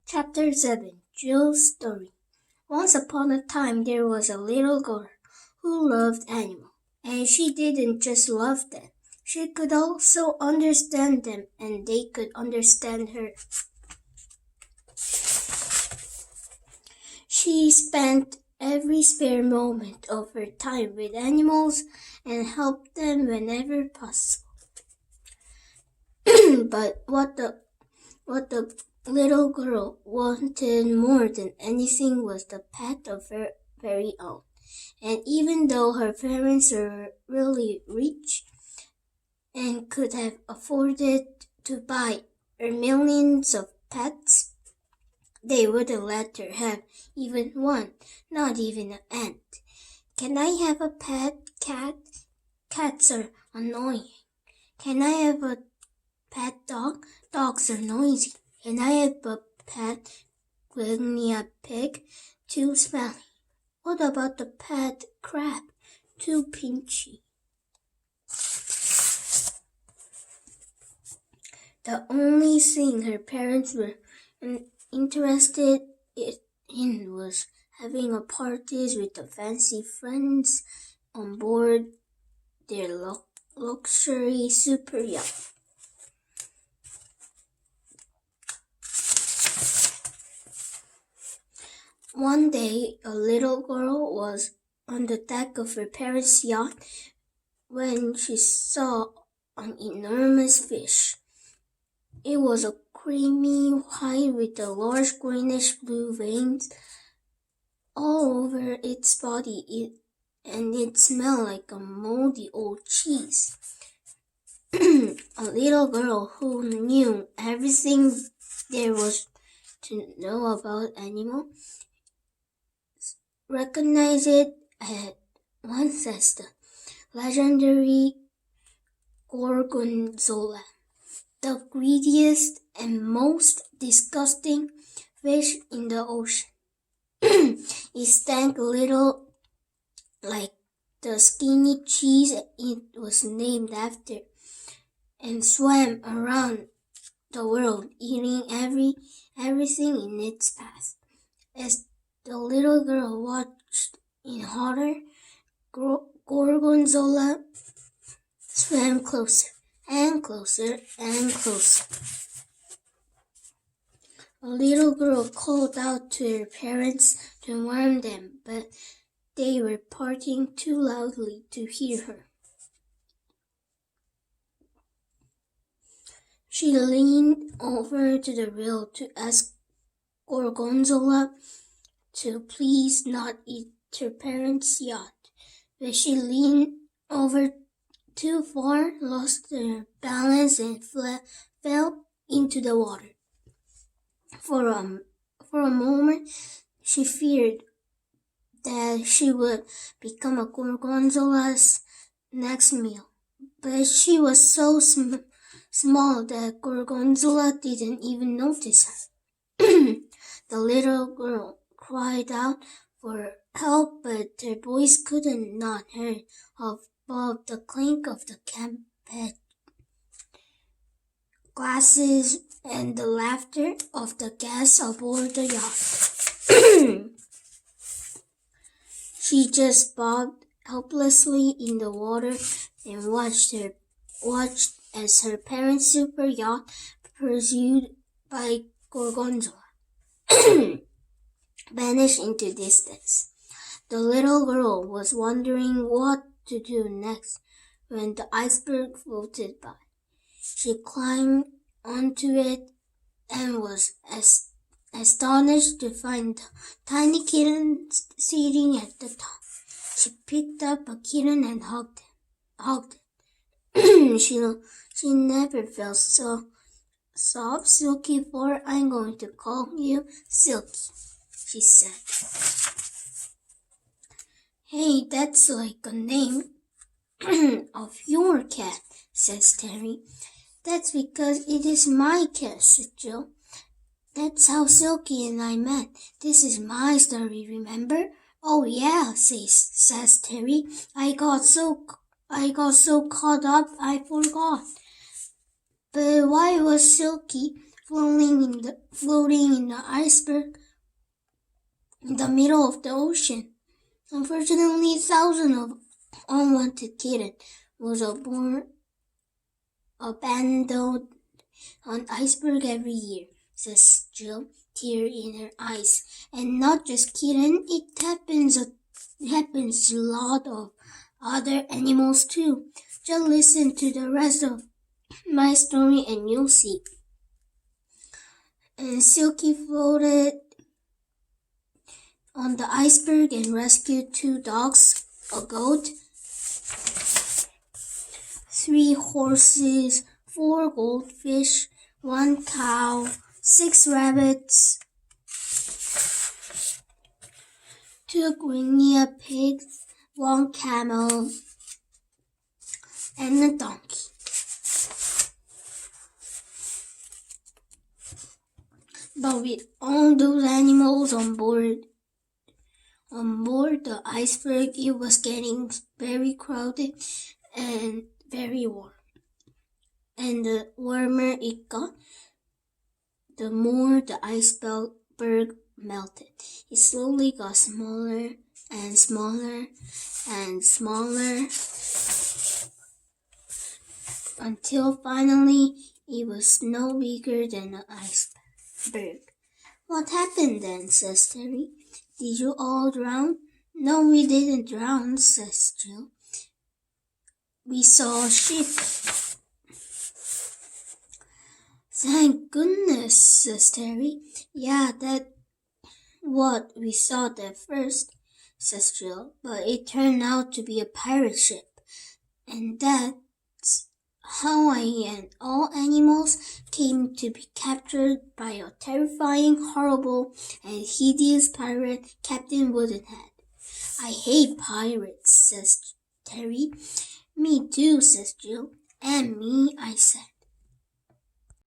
Chapter 7 Jill's Story Once upon a time there was a little girl who loved animals, and she didn't just love them. She could also understand them, and they could understand her. She spent every spare moment of her time with animals and helped them whenever possible. But what the little girl wanted more than anything was the pet of her very own. And even though her parents were really rich and could have afforded to buy her millions of pets, they wouldn't let her have even one, not even an ant. Can I have a pet cat? Cats are annoying. Can I have a pet dog? Dogs are noisy. Can I have a pet guinea pig? Too smelly. What about the pet crab? Too pinchy. The only thing her parents were interested in was having a parties with the fancy friends on board their luxury super yacht. One day, a little girl was on the deck of her parents' yacht when she saw an enormous fish. It was a creamy white with a large greenish-blue veins all over its body, and it smelled like a moldy old cheese. A little girl who knew everything there was to know about animals recognized it at once as the legendary gorgonzola, the greediest and most disgusting fish in the ocean. It stank a little like the skinny cheese it was named after, and swam around the world, eating everything in its path. As the little girl watched in horror, Gorgonzola swam closer and closer and closer. A little girl called out to her parents to warn them, but they were partying too loudly to hear her. She leaned over to the rail to ask Gorgonzola to please not eat her parents' yacht, but she leaned over too far, lost her balance, and fell into the water. For a moment, she feared that she would become a Gorgonzola's next meal, but she was so small that Gorgonzola didn't even notice her. The little girl cried out for help, but her voice could not heard above the clink of the campbell glasses and the laughter of the guests aboard the yacht. She just bobbed helplessly in the water and watched as her parents' super yacht, pursued by Gorgonzola, vanished into distance. The little girl was wondering what to do next when the iceberg floated by. She climbed onto it and was astonished to find a tiny kitten sitting at the top. She picked up a kitten and hugged it. She never felt so soft, Silky, for I'm going to call you Silky, she said. Hey, that's like a name of your cat, says Terry. That's because it is my cat, said Jill. That's how Silky and I met. This is my story, remember? Oh yeah, says Terry. I got so caught up I forgot. But why was Silky floating in the iceberg in the middle of the ocean. Unfortunately, thousands of unwanted kittens was abandoned on iceberg every year, says Jill, tear in her eyes. And not just kitten, it happens to a lot of other animals too. Just listen to the rest of my story and you'll see. And Silky floated on the iceberg and rescued 2 dogs, a goat, 3 horses, 4 goldfish, 1 cow, 6 rabbits, 2 guinea pigs, 1 camel, and a donkey. But with all those animals on board the iceberg, it was getting very crowded and very warm. And the warmer it got, the more the iceberg melted. It slowly got smaller and smaller and smaller until finally it was no bigger than an iceberg. What happened then, says Terry. Did you all drown? No, we didn't drown, says Jill. We saw a ship. Thank goodness, says Terry. Yeah, that's what we thought at first, says Jill, but it turned out to be a pirate ship. And that's how I and all animals came to be captured by a terrifying, horrible, and hideous pirate, Captain Woodenhead. I hate pirates, says Terry. Me too, says Jill. And me, I said.